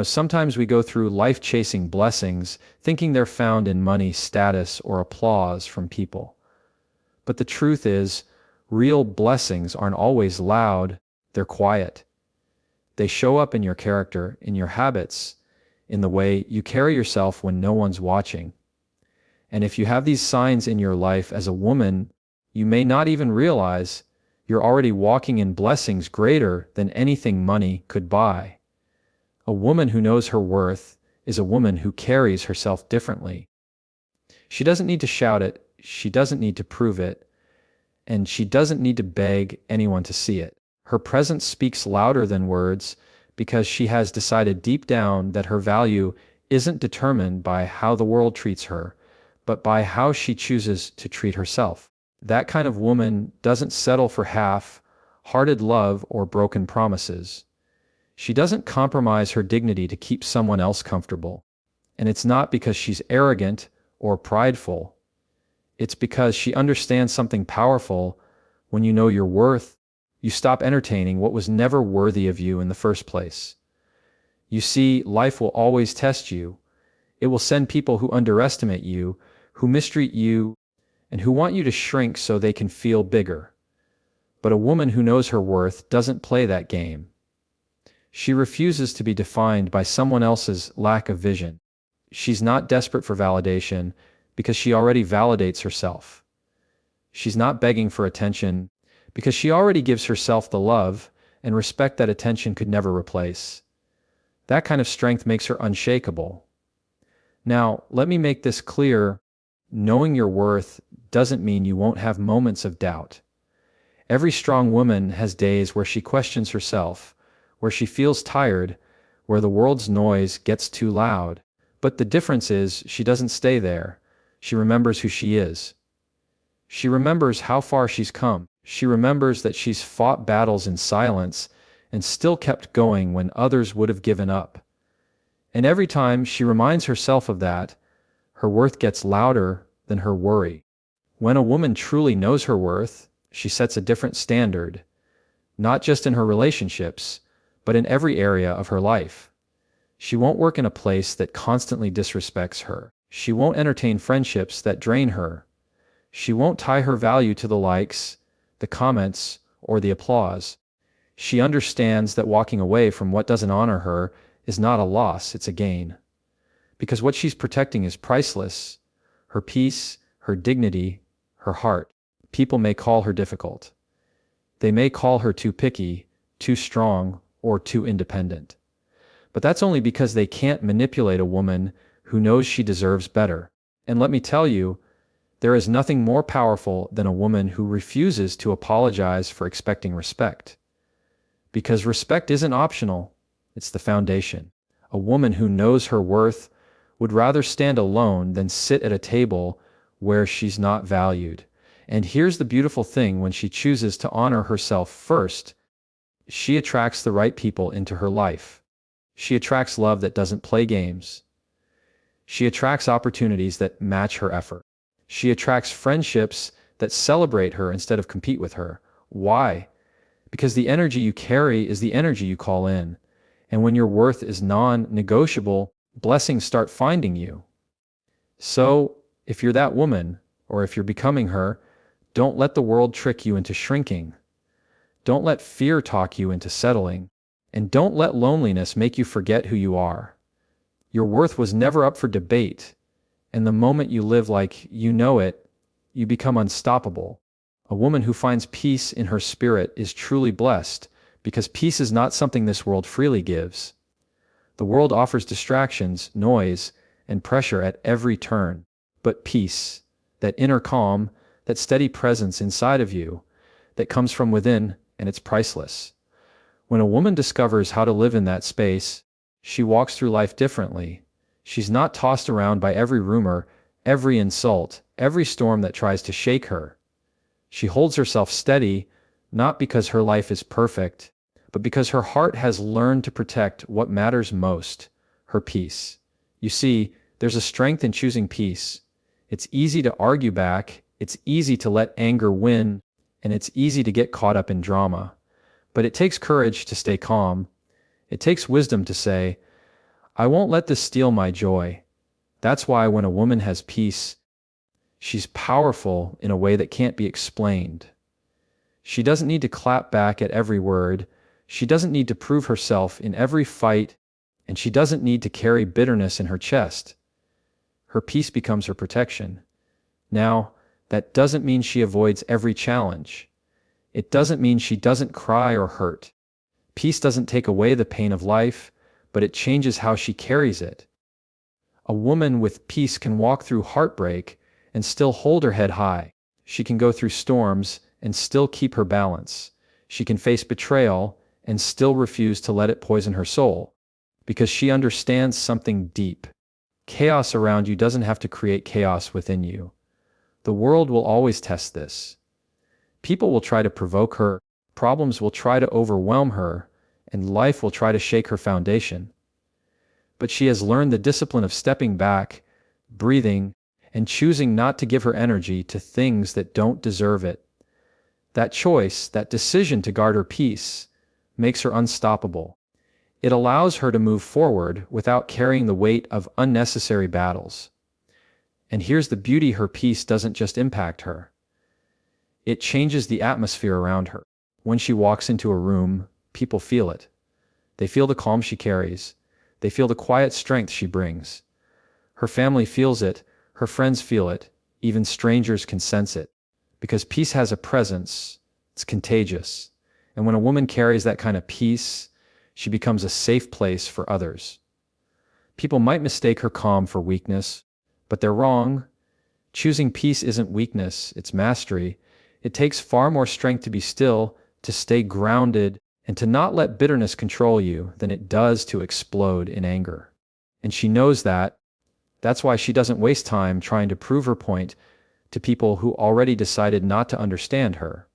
Sometimes we go through life chasing blessings, thinking they're found in money, status, or applause from people. But the truth is, real blessings aren't always loud, they're quiet. They show up in your character, in your habits, in the way you carry yourself when no one's watching. And if you have these signs in your life as a woman, you may not even realize you're already walking in blessings greater than anything money could buy. A woman who knows her worth is a woman who carries herself differently. She doesn't need to shout it, she doesn't need to prove it, and she doesn't need to beg anyone to see it. Her presence speaks louder than words because she has decided deep down that her value isn't determined by how the world treats her, but by how she chooses to treat herself. That kind of woman doesn't settle for half-hearted love or broken promises. She doesn't compromise her dignity to keep someone else comfortable. And it's not because she's arrogant or prideful. It's because she understands something powerful. When you know your worth, you stop entertaining what was never worthy of you in the first place. You see, life will always test you. It will send people who underestimate you, who mistreat you, and who want you to shrink so they can feel bigger. But a woman who knows her worth doesn't play that game. She refuses to be defined by someone else's lack of vision. She's not desperate for validation because she already validates herself. She's not begging for attention because she already gives herself the love and respect that attention could never replace. That kind of strength makes her unshakable. Now, let me make this clear. Knowing your worth doesn't mean you won't have moments of doubt. Every strong woman has days where she questions herself, where she feels tired, where the world's noise gets too loud. But the difference is she doesn't stay there. She remembers who she is. She remembers how far she's come. She remembers that she's fought battles in silence and still kept going when others would have given up. And every time she reminds herself of that, her worth gets louder than her worry. When a woman truly knows her worth, she sets a different standard, not just in her relationships, but in every area of her life. She won't work in a place that constantly disrespects her. She won't entertain friendships that drain her. She won't tie her value to the likes, the comments, or the applause. She understands that walking away from what doesn't honor her is not a loss, it's a gain. Because what she's protecting is priceless: her peace, her dignity, her heart. People may call her difficult. They may call her too picky, too strong, or too independent. But that's only because they can't manipulate a woman who knows she deserves better. And let me tell you, there is nothing more powerful than a woman who refuses to apologize for expecting respect. Because respect isn't optional, it's the foundation. A woman who knows her worth would rather stand alone than sit at a table where she's not valued. And here's the beautiful thing: when she chooses to honor herself first, she attracts the right people into her life. She attracts love that doesn't play games. She attracts opportunities that match her effort. She attracts friendships that celebrate her instead of compete with her. Why? Because the energy you carry is the energy you call in. And when your worth is non-negotiable, blessings start finding you. So, if you're that woman, or if you're becoming her, don't let the world trick you into shrinking. Don't let fear talk you into settling. And don't let loneliness make you forget who you are. Your worth was never up for debate. And the moment you live like you know it, you become unstoppable. A woman who finds peace in her spirit is truly blessed, because peace is not something this world freely gives. The world offers distractions, noise, and pressure at every turn. But peace, that inner calm, that steady presence inside of you, that comes from within, and it's priceless. When a woman discovers how to live in that space, she walks through life differently. She's not tossed around by every rumor, every insult, every storm that tries to shake her. She holds herself steady, not because her life is perfect, but because her heart has learned to protect what matters most: her peace. You see, there's a strength in choosing peace. It's easy to argue back, it's easy to let anger win, and it's easy to get caught up in drama. But it takes courage to stay calm. It takes wisdom to say, I won't let this steal my joy. That's why when a woman has peace, she's powerful in a way that can't be explained. She doesn't need to clap back at every word. She doesn't need to prove herself in every fight, and she doesn't need to carry bitterness in her chest. Her peace becomes her protection. Now, that doesn't mean she avoids every challenge. It doesn't mean she doesn't cry or hurt. Peace doesn't take away the pain of life, but it changes how she carries it. A woman with peace can walk through heartbreak and still hold her head high. She can go through storms and still keep her balance. She can face betrayal and still refuse to let it poison her soul, because she understands something deep. Chaos around you doesn't have to create chaos within you. The world will always test this. People will try to provoke her, problems will try to overwhelm her, and life will try to shake her foundation. But she has learned the discipline of stepping back, breathing, and choosing not to give her energy to things that don't deserve it. That choice, that decision to guard her peace, makes her unstoppable. It allows her to move forward without carrying the weight of unnecessary battles. And here's the beauty: her peace doesn't just impact her. It changes the atmosphere around her. When she walks into a room, people feel it. They feel the calm she carries. They feel the quiet strength she brings. Her family feels it. Her friends feel it. Even strangers can sense it. Because peace has a presence, it's contagious. And when a woman carries that kind of peace, she becomes a safe place for others. People might mistake her calm for weakness, but they're wrong. Choosing peace isn't weakness, it's mastery. It takes far more strength to be still, to stay grounded, and to not let bitterness control you than it does to explode in anger. And she knows that. That's why she doesn't waste time trying to prove her point to people who already decided not to understand her.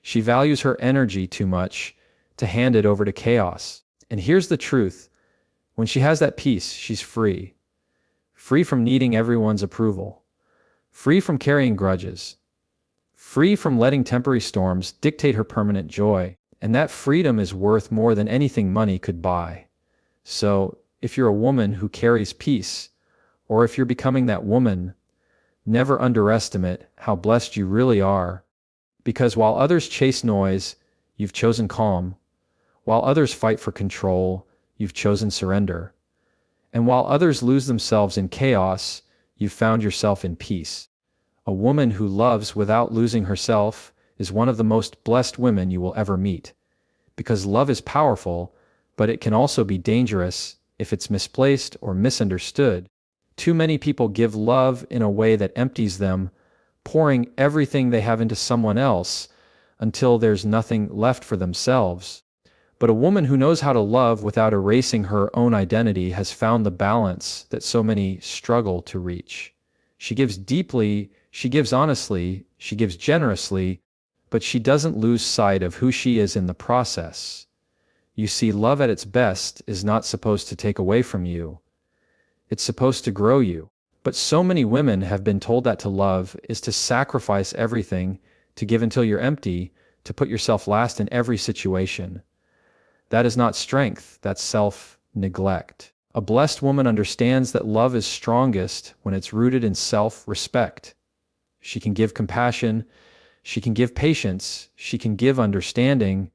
She values her energy too much to hand it over to chaos. And here's the truth: when she has that peace, she's free. Free from needing everyone's approval. Free from carrying grudges. Free from letting temporary storms dictate her permanent joy. And that freedom is worth more than anything money could buy. So, if you're a woman who carries peace, or if you're becoming that woman, never underestimate how blessed you really are. Because while others chase noise, you've chosen calm. While others fight for control, you've chosen surrender. And while others lose themselves in chaos, you've found yourself in peace. A woman who loves without losing herself is one of the most blessed women you will ever meet. Because love is powerful, but it can also be dangerous if it's misplaced or misunderstood. Too many people give love in a way that empties them, pouring everything they have into someone else until there's nothing left for themselves. But a woman who knows how to love without erasing her own identity has found the balance that so many struggle to reach. She gives deeply, she gives honestly, she gives generously, but she doesn't lose sight of who she is in the process. You see, love at its best is not supposed to take away from you. It's supposed to grow you. But so many women have been told that to love is to sacrifice everything, to give until you're empty, to put yourself last in every situation. That is not strength, that's self-neglect. A blessed woman understands that love is strongest when it's rooted in self-respect. She can give compassion, she can give patience, she can give understanding,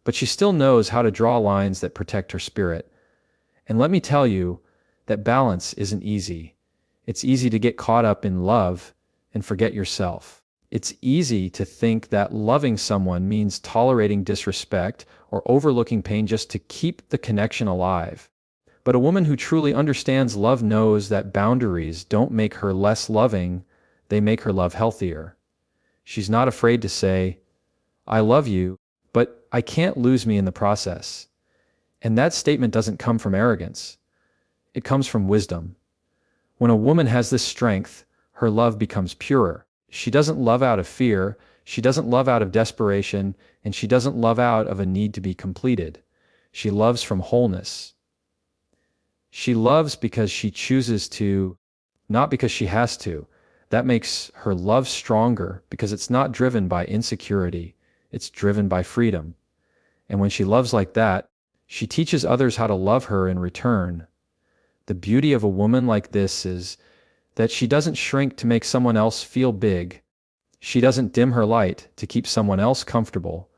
but she still knows how to draw lines that protect her spirit. And let me tell you, that balance isn't easy. It's easy to get caught up in love and forget yourself. It's easy to think that loving someone means tolerating disrespect or overlooking pain just to keep the connection alive. But a woman who truly understands love knows that boundaries don't make her less loving, they make her love healthier. She's not afraid to say, "I love you, but I can't lose me in the process." And that statement doesn't come from arrogance. It comes from wisdom. When a woman has this strength, her love becomes purer. She doesn't love out of fear, she doesn't love out of desperation, and she doesn't love out of a need to be completed. She loves from wholeness. She loves because she chooses to, not because she has to. That makes her love stronger because it's not driven by insecurity, it's driven by freedom. And when she loves like that, she teaches others how to love her in return. The beauty of a woman like this is that she doesn't shrink to make someone else feel big. She doesn't dim her light to keep someone else comfortable.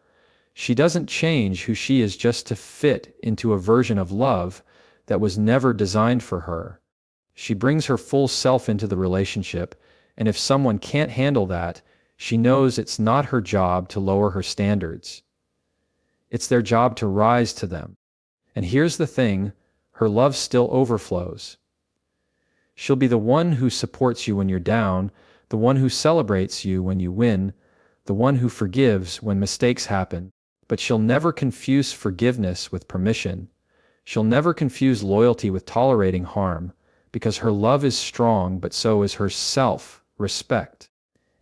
She doesn't change who she is just to fit into a version of love that was never designed for her. She brings her full self into the relationship, and if someone can't handle that, she knows it's not her job to lower her standards. It's their job to rise to them. And here's the thing, her love still overflows. She'll be the one who supports you when you're down, the one who celebrates you when you win, the one who forgives when mistakes happen. But she'll never confuse forgiveness with permission. She'll never confuse loyalty with tolerating harm, because her love is strong, but so is her self-respect.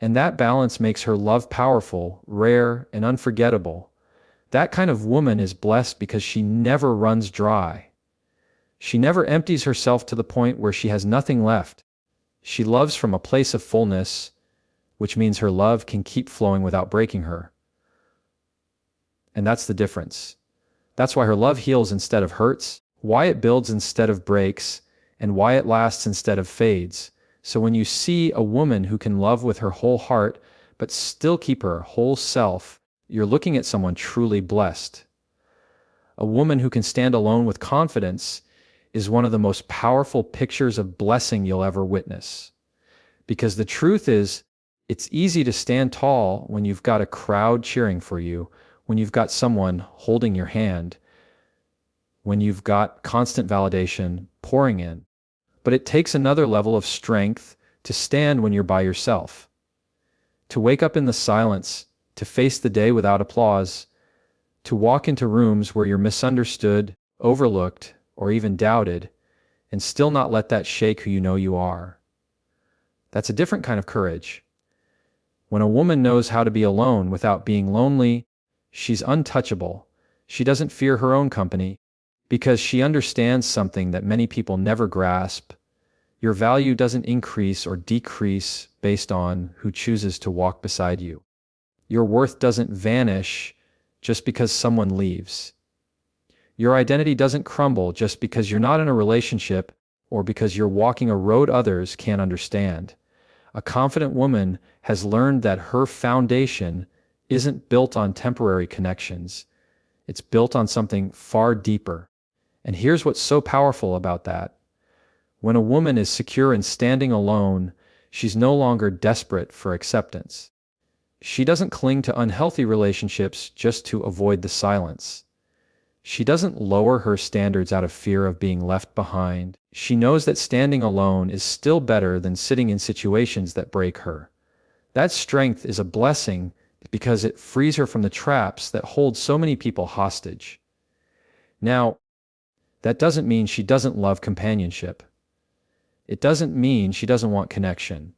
And that balance makes her love powerful, rare, and unforgettable. That kind of woman is blessed because she never runs dry. She never empties herself to the point where she has nothing left. She loves from a place of fullness, which means her love can keep flowing without breaking her. And that's the difference. That's why her love heals instead of hurts, why it builds instead of breaks, and why it lasts instead of fades. So when you see a woman who can love with her whole heart, but still keep her whole self, you're looking at someone truly blessed. A woman who can stand alone with confidence is one of the most powerful pictures of blessing you'll ever witness. Because the truth is, it's easy to stand tall when you've got a crowd cheering for you, when you've got someone holding your hand, when you've got constant validation pouring in. But it takes another level of strength to stand when you're by yourself, to wake up in the silence, to face the day without applause, to walk into rooms where you're misunderstood, overlooked, or even doubted, and still not let that shake who you know you are. That's a different kind of courage. When a woman knows how to be alone without being lonely, she's untouchable. She doesn't fear her own company because she understands something that many people never grasp. Your value doesn't increase or decrease based on who chooses to walk beside you. Your worth doesn't vanish just because someone leaves. Your identity doesn't crumble just because you're not in a relationship or because you're walking a road others can't understand. A confident woman has learned that her foundation isn't built on temporary connections. It's built on something far deeper. And here's what's so powerful about that. When a woman is secure and standing alone, she's no longer desperate for acceptance. She doesn't cling to unhealthy relationships just to avoid the silence. She doesn't lower her standards out of fear of being left behind. She knows that standing alone is still better than sitting in situations that break her. That strength is a blessing because it frees her from the traps that hold so many people hostage. Now, that doesn't mean she doesn't love companionship. It doesn't mean she doesn't want connection.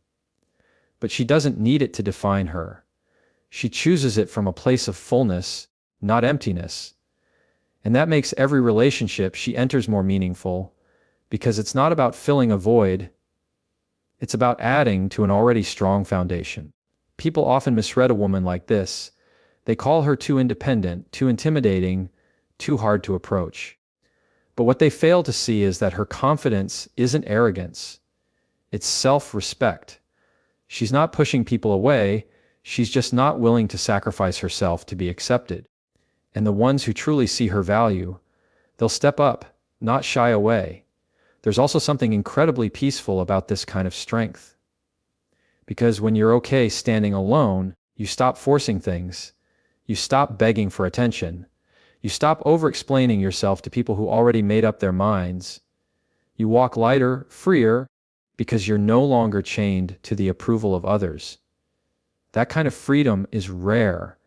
But she doesn't need it to define her. She chooses it from a place of fullness, not emptiness. And that makes every relationship she enters more meaningful, because it's not about filling a void, it's about adding to an already strong foundation. People often misread a woman like this. They call her too independent, too intimidating, too hard to approach. But what they fail to see is that her confidence isn't arrogance, it's self-respect. She's not pushing people away, she's just not willing to sacrifice herself to be accepted. And the ones who truly see her value, they'll step up, not shy away. There's also something incredibly peaceful about this kind of strength. Because when you're okay standing alone, you stop forcing things. You stop begging for attention. You stop over-explaining yourself to people who already made up their minds. You walk lighter, freer, because you're no longer chained to the approval of others. That kind of freedom is rare,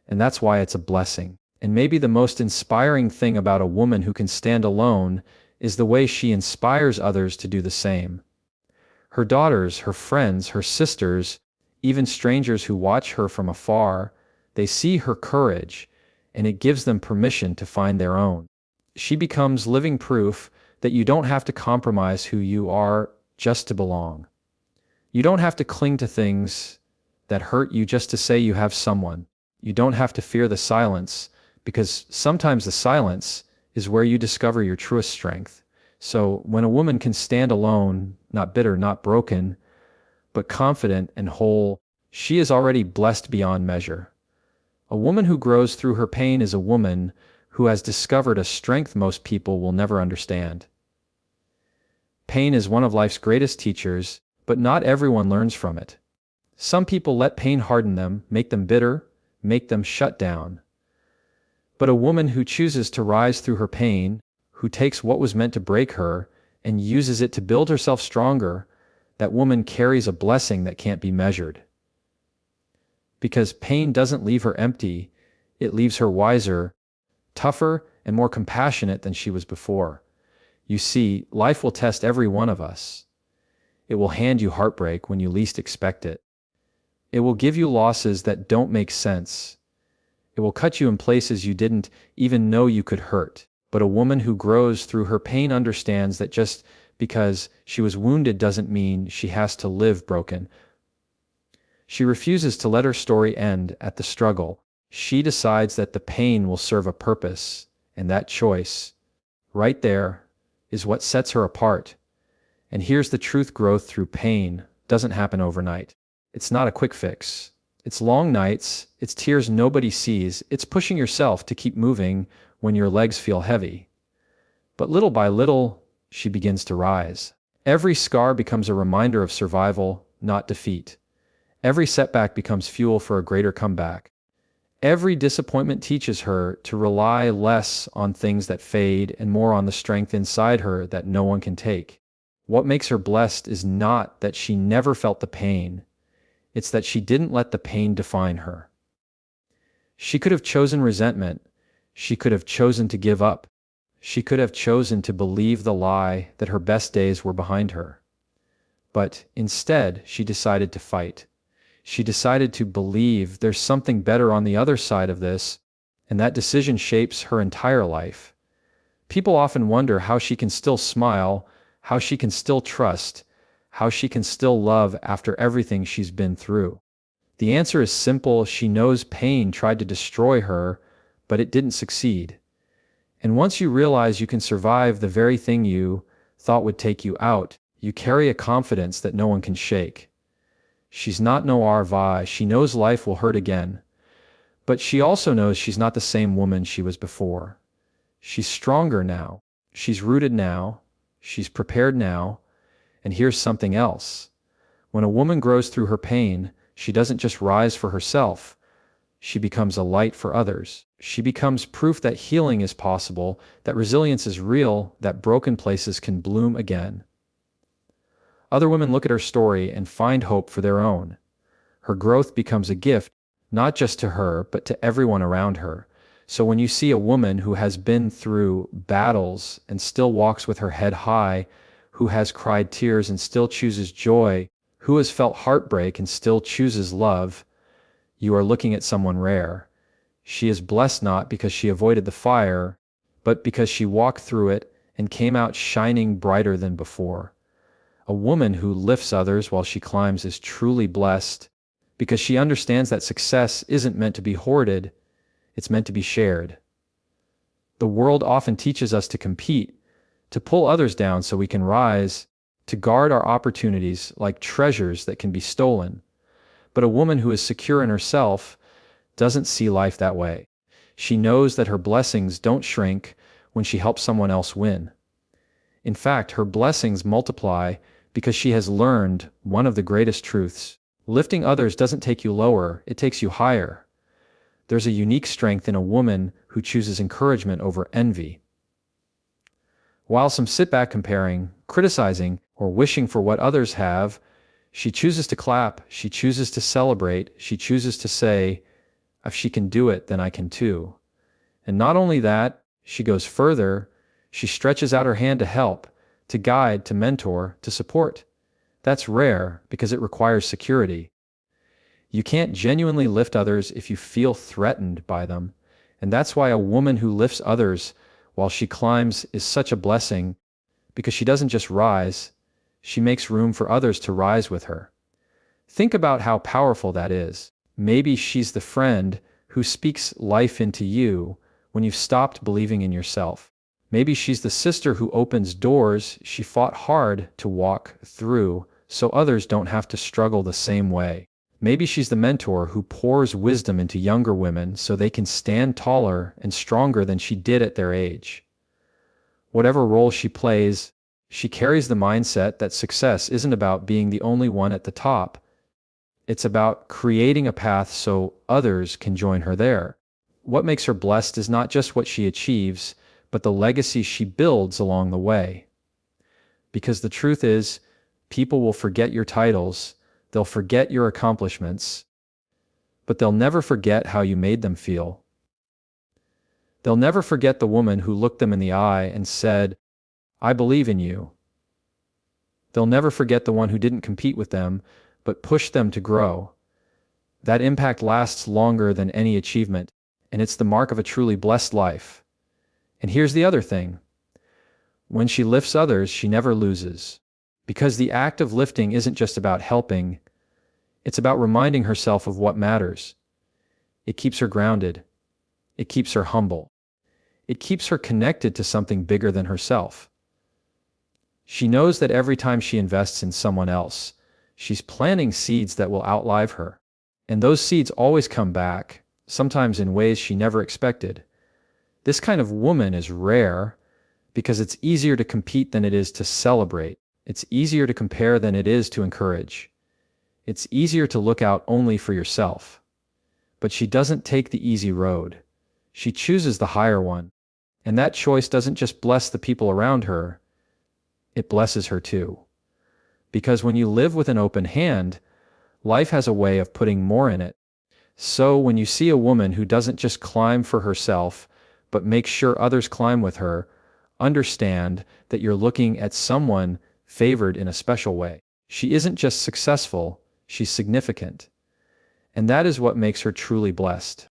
and that's why it's a blessing. And maybe the most inspiring thing about a woman who can stand alone is the way she inspires others to do the same. Her daughters, her friends, her sisters, even strangers who watch her from afar, they see her courage, and it gives them permission to find their own. She becomes living proof that you don't have to compromise who you are just to belong. You don't have to cling to things that hurt you just to say you have someone. You don't have to fear the silence, because sometimes the silence is where you discover your truest strength. So when a woman can stand alone, not bitter, not broken, but confident and whole, she is already blessed beyond measure. A woman who grows through her pain is a woman who has discovered a strength most people will never understand. Pain is one of life's greatest teachers, but not everyone learns from it. Some people let pain harden them, make them bitter, make them shut down. But a woman who chooses to rise through her pain, who takes what was meant to break her and uses it to build herself stronger, that woman carries a blessing that can't be measured. Because pain doesn't leave her empty, it leaves her wiser, tougher, and more compassionate than she was before. You see, life will test every one of us. It will hand you heartbreak when you least expect it. It will give you losses that don't make sense. It will cut you in places you didn't even know you could hurt. But a woman who grows through her pain understands that just because she was wounded doesn't mean she has to live broken. She refuses to let her story end at the struggle. She decides that the pain will serve a purpose, and that choice, right there, is what sets her apart. And here's the truth: growth through pain doesn't happen overnight. It's not a quick fix. It's long nights, it's tears nobody sees, it's pushing yourself to keep moving when your legs feel heavy. But little by little, she begins to rise. Every scar becomes a reminder of survival, not defeat. Every setback becomes fuel for a greater comeback. Every disappointment teaches her to rely less on things that fade and more on the strength inside her that no one can take. What makes her blessed is not that she never felt the pain. It's that she didn't let the pain define her. She could have chosen resentment. She could have chosen to give up. She could have chosen to believe the lie that her best days were behind her. But instead, she decided to fight. She decided to believe there's something better on the other side of this, and that decision shapes her entire life. People often wonder how she can still smile, how she can still trust, how she can still love after everything she's been through. The answer is simple: she knows pain tried to destroy her, but it didn't succeed. And once you realize you can survive the very thing you thought would take you out, you carry a confidence that no one can shake. She's not no vie. She knows life will hurt again. But she also knows she's not the same woman she was before. She's stronger now. She's rooted now. She's prepared now. And here's something else. When a woman grows through her pain, she doesn't just rise for herself. She becomes a light for others. She becomes proof that healing is possible, that resilience is real, that broken places can bloom again. Other women look at her story and find hope for their own. Her growth becomes a gift, not just to her, but to everyone around her. So when you see a woman who has been through battles and still walks with her head high, who has cried tears and still chooses joy, who has felt heartbreak and still chooses love, you are looking at someone rare. She is blessed not because she avoided the fire, but because she walked through it and came out shining brighter than before. A woman who lifts others while she climbs is truly blessed because she understands that success isn't meant to be hoarded, it's meant to be shared. The world often teaches us to compete, to pull others down so we can rise, to guard our opportunities like treasures that can be stolen. But a woman who is secure in herself doesn't see life that way. She knows that her blessings don't shrink when she helps someone else win. In fact, her blessings multiply because she has learned one of the greatest truths. Lifting others doesn't take you lower, it takes you higher. There's a unique strength in a woman who chooses encouragement over envy. While some sit back comparing, criticizing, or wishing for what others have, she chooses to clap, she chooses to celebrate, she chooses to say, if she can do it, then I can too. And not only that, she goes further, she stretches out her hand to help, to guide, to mentor, to support. That's rare because it requires security. You can't genuinely lift others if you feel threatened by them, and that's why a woman who lifts others while she climbs is such a blessing, because she doesn't just rise, she makes room for others to rise with her. Think about how powerful that is. Maybe she's the friend who speaks life into you when you've stopped believing in yourself. Maybe she's the sister who opens doors she fought hard to walk through so others don't have to struggle the same way. Maybe she's the mentor who pours wisdom into younger women so they can stand taller and stronger than she did at their age. Whatever role she plays, she carries the mindset that success isn't about being the only one at the top. It's about creating a path so others can join her there. What makes her blessed is not just what she achieves, but the legacy she builds along the way. Because the truth is, people will forget your titles, they'll forget your accomplishments, but they'll never forget how you made them feel. They'll never forget the woman who looked them in the eye and said, "I believe in you." They'll never forget the one who didn't compete with them, but pushed them to grow. That impact lasts longer than any achievement, and it's the mark of a truly blessed life. And here's the other thing. When she lifts others, she never loses. Because the act of lifting isn't just about helping, it's about reminding herself of what matters. It keeps her grounded. It keeps her humble. It keeps her connected to something bigger than herself. She knows that every time she invests in someone else, she's planting seeds that will outlive her. And those seeds always come back, sometimes in ways she never expected. This kind of woman is rare because it's easier to compete than it is to celebrate. It's easier to compare than it is to encourage. It's easier to look out only for yourself. But she doesn't take the easy road. She chooses the higher one. And that choice doesn't just bless the people around her, it blesses her too. Because when you live with an open hand, life has a way of putting more in it. So when you see a woman who doesn't just climb for herself, but makes sure others climb with her, understand that you're looking at someone favored in a special way. She isn't just successful, she's significant. And that is what makes her truly blessed.